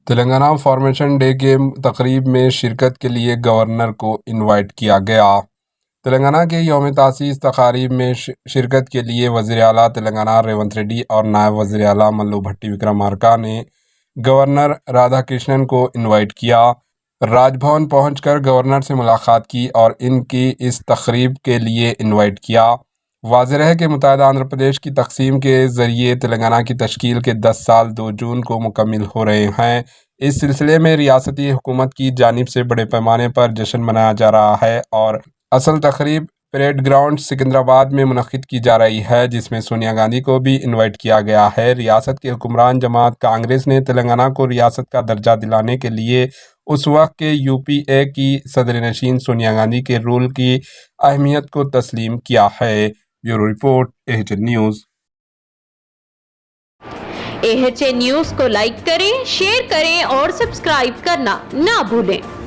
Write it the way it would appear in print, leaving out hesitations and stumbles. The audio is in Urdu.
تلنگانہ فارمیشن ڈے کے تقریب میں شرکت کے لیے گورنر کو انوائٹ کیا گیا۔ تلنگانہ کے یوم تاسیس تقاریب میں شرکت کے لیے وزیر اعلیٰ تلنگانہ ریونت ریڈی اور نائب وزیر اعلیٰ ملو بھٹی وکرمارکا نے گورنر رادھا کرشنن کو انوائٹ کیا۔ راج بھون پہنچ کر گورنر سے ملاقات کی اور ان کی اس تقریب کے لیے انوائٹ کیا۔ واضح ہے کہ متحدہ آندھرا پردیش کی تقسیم کے ذریعے تلنگانہ کی تشکیل کے 10 سال 2 جون کو مکمل ہو رہے ہیں۔ اس سلسلے میں ریاستی حکومت کی جانب سے بڑے پیمانے پر جشن منایا جا رہا ہے اور اصل تقریب پریڈ گراؤنڈ سکندرآباد میں منعقد کی جا رہی ہے، جس میں سونیا گاندھی کو بھی انوائٹ کیا گیا ہے۔ ریاست کی حکمران جماعت کانگریس نے تلنگانہ کو ریاست کا درجہ دلانے کے لیے اس وقت کے یو پی اے کی صدر نشین سونیا گاندھی کے رول کی اہمیت کو تسلیم کیا ہے۔ Bureau report AHN news. AHN news کو لائک کریں، شیئر کریں اور سبسکرائب کرنا نہ بھولیں۔